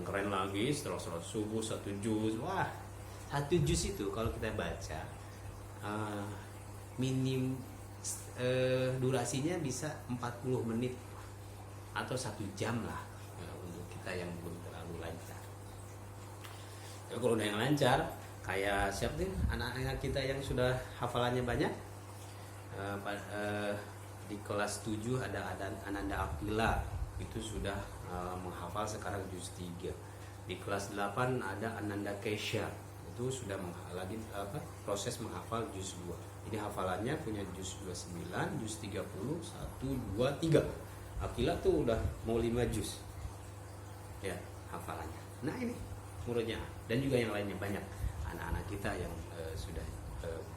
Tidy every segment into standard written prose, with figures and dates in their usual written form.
Yang keren lagi setelah sholat subuh 1 juz. Wah, 1 juz itu kalau kita baca minim durasinya bisa 40 menit atau 1 jam lah ya, untuk kita yang belum terlalu lancar. Tapi kalau udah yang lancar, kayak siapa nih anak-anak kita yang sudah hafalannya banyak, di kelas 7 ada Ananda Akila, itu sudah menghafal sekarang juz 3. Di kelas 8 ada Ananda Kesha, itu sudah proses menghafal juz 2. Ini hafalannya punya juz 29, juz 30, 1, 2, 3. Akila tuh udah mau 5 juz ya hafalannya. Nah ini muridnya, dan juga yang lainnya banyak anak-anak kita yang sudah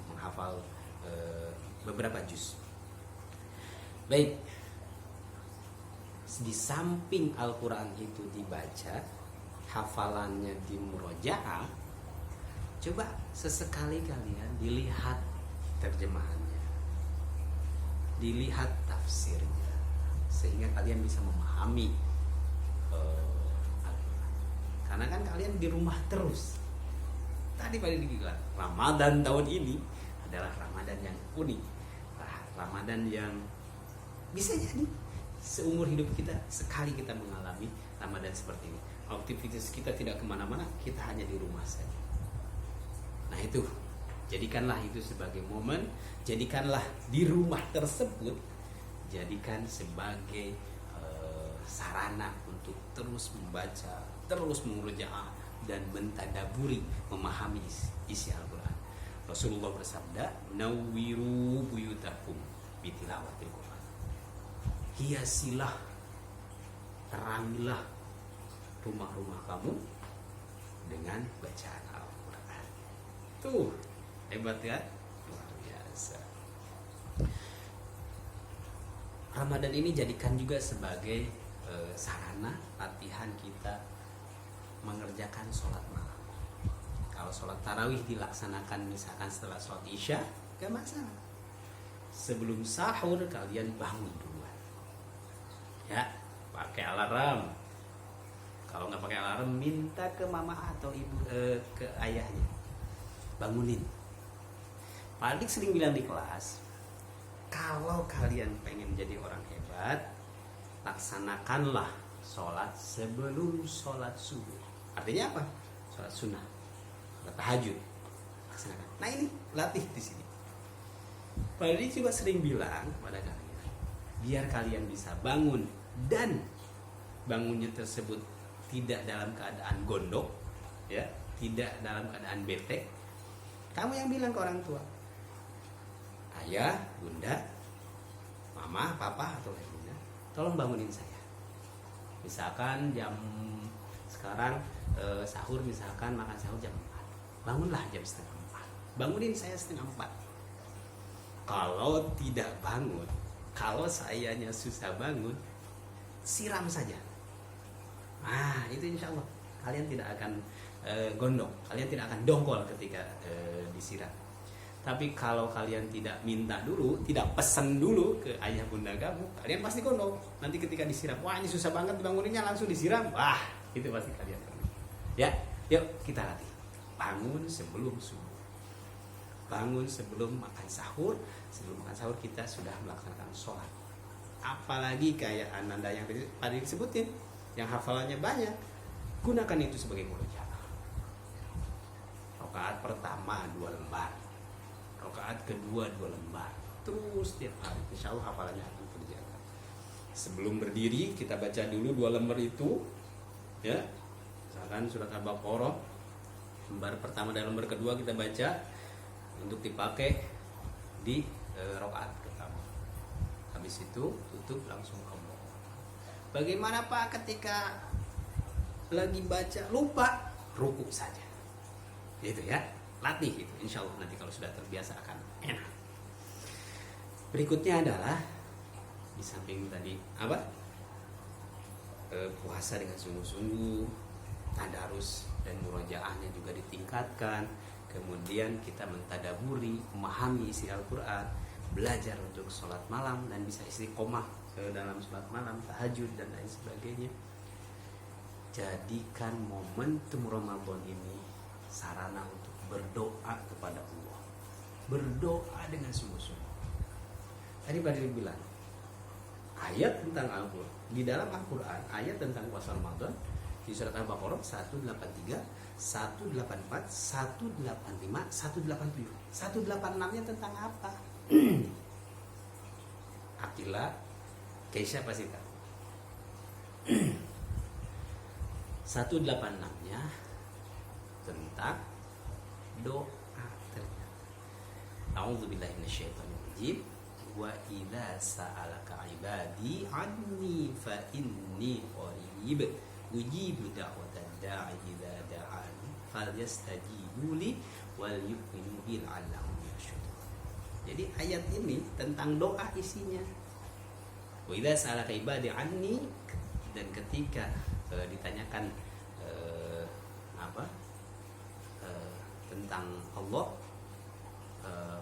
menghafal beberapa juz. Baik, di samping Al-Quran itu dibaca, hafalannya di murojaah, coba sesekali kalian dilihat terjemahannya, dilihat tafsirnya, sehingga kalian bisa memahami Al-Quran. Karena kan kalian di rumah terus. Tadi pada dibilang Ramadan tahun ini adalah Ramadan yang unik, Ramadan yang bisa jadi seumur hidup kita sekali kita mengalami Ramadan seperti ini. Aktivitas kita tidak kemana-mana, kita hanya di rumah saja. Nah itu, jadikanlah itu sebagai momen, jadikanlah di rumah tersebut, jadikan sebagai sarana untuk terus membaca, terus mengurujaah dan mentadaburi, memahami isi Al-Quran. Rasulullah bersabda, "Nawwiru buyutakum bitilawatil Quran." Hiasilah, terangilah rumah-rumah kamu dengan bacaan Al-Quran. Tuh, hebat ya? Luar biasa. Ramadan ini jadikan juga sebagai sarana latihan kita mengerjakan sholat malam. Kalau sholat tarawih dilaksanakan misalkan setelah sholat isya, gak masalah. Sebelum sahur kalian bangun duluan. Ya, pakai alarm. Kalau nggak pakai alarm, minta ke mama atau ibu, ke ayahnya, bangunin. Pak Adik sering bilang di kelas, kalau kalian pengen jadi orang hebat, laksanakanlah sholat sebelum sholat subuh. Artinya apa? Sholat sunnah, sholat tahajud, laksanakan. Nah ini latih di sini. Pak Adik juga sering bilang pada kalian, biar kalian bisa bangun dan bangunnya tersebut tidak dalam keadaan gondok, ya, tidak dalam keadaan bete. Kamu yang bilang ke orang tua, ayah, bunda, mama, papa atau lainnya, tolong bangunin saya. Misalkan jam sekarang sahur, misalkan makan sahur jam 4, bangunlah jam setengah 4, bangunin saya setengah 4. Kalau tidak bangun, kalau sayanya susah bangun, siram saja. Nah itu insya Allah kalian tidak akan gondok, kalian tidak akan dongkol ketika disiram. Tapi kalau kalian tidak minta dulu, tidak pesan dulu ke ayah bunda kamu, kalian pasti gondok. Nanti ketika disiram, wah ini susah banget dibanguninnya, langsung disiram, wah itu pasti kalian gondok. Ya, yuk kita latih. Bangun sebelum subuh, bangun sebelum makan sahur. Sebelum makan sahur kita sudah melaksanakan sholat. Apalagi kayak Ananda yang tadi disebutin, yang hafalannya banyak, gunakan itu sebagai murojaah. Rakaat pertama 2 lembar, rakaat kedua 2 lembar, terus setiap hari, insya Allah hafalannya akan terjaga. Sebelum berdiri kita baca dulu 2 lembar itu, ya, misalkan surat Al-Baqarah lembar pertama dan lembar kedua kita baca untuk dipakai di rakaat pertama. Habis itu tutup langsung Allah. Bagaimana Pak ketika lagi baca lupa, ruku saja. Gitu ya, latih itu. Insya Allah nanti kalau sudah terbiasa akan enak. Berikutnya adalah di samping tadi apa? Puasa dengan sungguh-sungguh, tadarus dan murojaahnya juga ditingkatkan. Kemudian kita mentadaburi, memahami isi Al-Quran, belajar untuk sholat malam dan bisa istiqomah dalam sholat malam, tahajud dan lain sebagainya. jadikan momentum Ramadan ini sarana untuk berdoa kepada Allah, berdoa dengan sungguh-sungguh. Tadi Pak Diri bilang ayat tentang Al-Quran, di dalam Al-Quran ayat tentang puasa Ramadan di surat Al-Baqarah 183, 184, 185, 187. 186-nya tentang apa? Akilah Keisha pasti tahu. 186-nya tentang doa ternyata. A'udzubillahi minasyaitonirrajim. Wa idza sa'alaka 'ibadi 'anni fa inni qarib ujibu da'watad da'i idza da'ani falyastajibu li wal yu'minu bil 'allahum yashkur. Jadi ayat ini tentang doa isinya. Wa idza sa'alaka 'ibadi 'anni, dan ketika ditanyakan tentang Allah,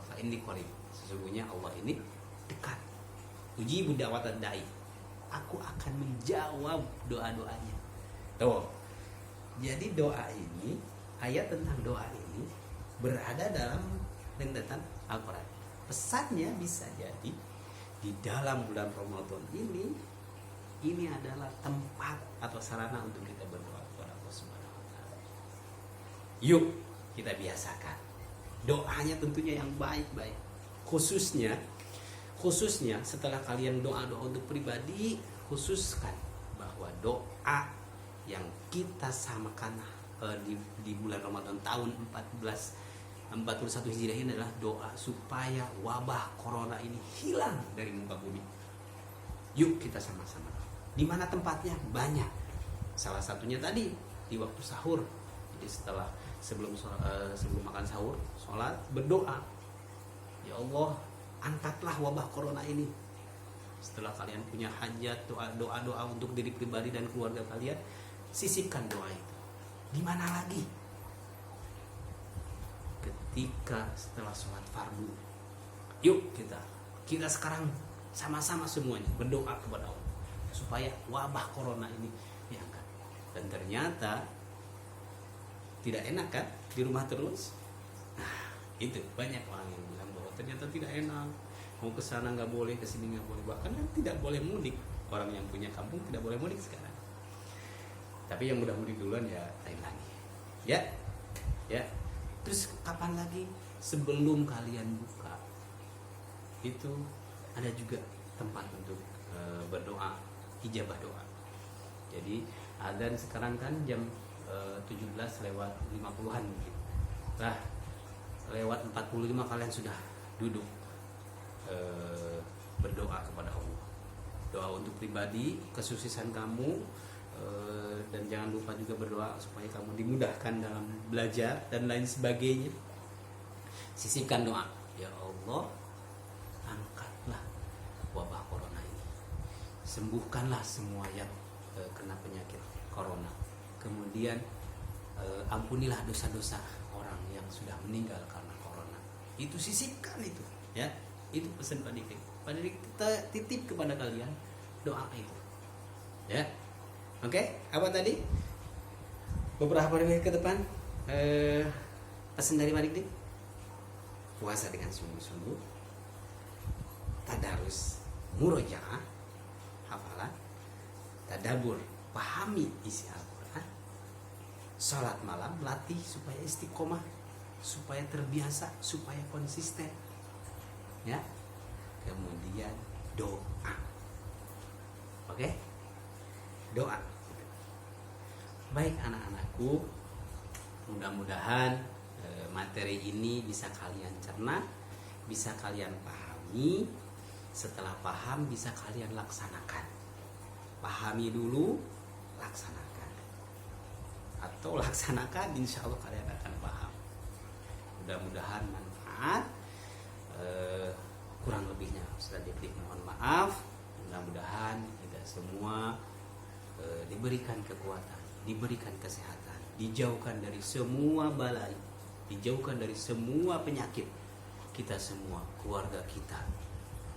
fa inni qarib, sesungguhnya Allah ini dekat. Ujibu da'watad da'i, aku akan menjawab doa-doanya. Tuh. Jadi doa ini, ayat tentang doa ini berada dalam rentetan Al-Quran. Pesannya bisa jadi di dalam bulan Ramadan ini adalah tempat atau sarana untuk kita berdoa kepada Allah Subhanahu wa taala. Yuk kita biasakan doanya, tentunya yang baik-baik. Khususnya setelah kalian doa-doa untuk pribadi, khususkan bahwa doa yang kita samakan di bulan Ramadan tahun 1441 Hijriah ini adalah doa supaya wabah corona ini hilang dari muka bumi. Yuk kita sama-sama. Di mana tempatnya? Banyak. Salah satunya tadi di waktu sahur. Jadi sebelum makan sahur, sholat, berdoa. Ya Allah, angkatlah wabah corona ini. Setelah kalian punya hajat, doa untuk diri pribadi dan keluarga kalian, sisipkan doa itu. Di mana lagi? Ketika setelah sholat fardu. Yuk kita sekarang sama-sama semuanya berdoa kepada Allah supaya wabah corona ini diangkat. Dan ternyata tidak enak kan di rumah terus. Nah, itu banyak orang yang bilang bahwa ternyata tidak enak, mau ke sana nggak boleh, ke sini nggak boleh, bahkan kan tidak boleh mudik. Orang yang punya kampung tidak boleh mudik sekarang. Tapi yang udah mudik duluan ya lain lagi. Ya. Terus kapan lagi? Sebelum kalian buka itu ada juga tempat untuk berdoa, ijabah doa. Jadi adzan sekarang kan jam 17:50 gitu. Nah, lewat 45 kalian sudah duduk berdoa kepada Allah. Doa untuk pribadi, kesusahan kamu, dan jangan lupa juga berdoa supaya kamu dimudahkan dalam belajar dan lain sebagainya. Sisipkan doa. Ya Allah, angkatlah wabah corona ini. Sembuhkanlah semua yang kena penyakit corona. Kemudian ampunilah dosa-dosa orang yang sudah meninggal karena corona. Itu sisipkan itu, ya. Itu pesan Pak Diki. Pak Diki kita titip kepada kalian doa itu. Ya. Oke, apa tadi? Beberapa menit ke depan pesan dari Pak Diki. Puasa dengan sungguh-sungguh. Tadarus, murojaah, hafalan, tadabur, pahami isi Al-Quran, sholat malam, latih supaya istiqomah, supaya terbiasa, supaya konsisten, ya. Kemudian doa, oke? Doa. Baik anak-anakku, mudah-mudahan materi ini bisa kalian cerna, bisa kalian pahami. Setelah paham bisa kalian laksanakan. Pahami dulu, laksanakan. Atau laksanakan, insya Allah kalian akan paham. Mudah-mudahan manfaat. Kurang lebihnya Ustaz Dik mohon maaf. Mudah-mudahan kita semua diberikan kekuatan, diberikan kesehatan, dijauhkan dari semua balai, dijauhkan dari semua penyakit. Kita semua, keluarga kita.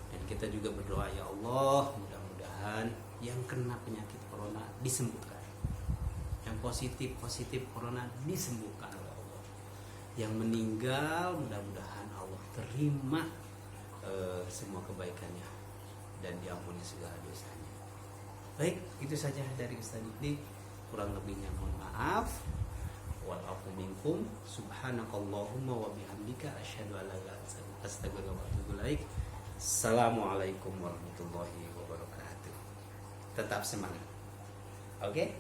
Dan kita juga berdoa, ya Allah, mudah-mudahan yang kena penyakit corona disembuhkan. yang positif corona disembuhkan oleh Allah. Yang meninggal mudah-mudahan Allah terima semua kebaikannya dan diampuni segala dosanya. Baik, itu saja dari Ustaz Dikdik. Kurang lebihnya mohon maaf. Wa'afu minkum. Subhanakallahumma wa bihamdika asyhadu an la ilaha illa anta astaghfiruka wa atubu ilaik. Assalamualaikum warahmatullahi wabarakatuh. Tetap semangat. Oke?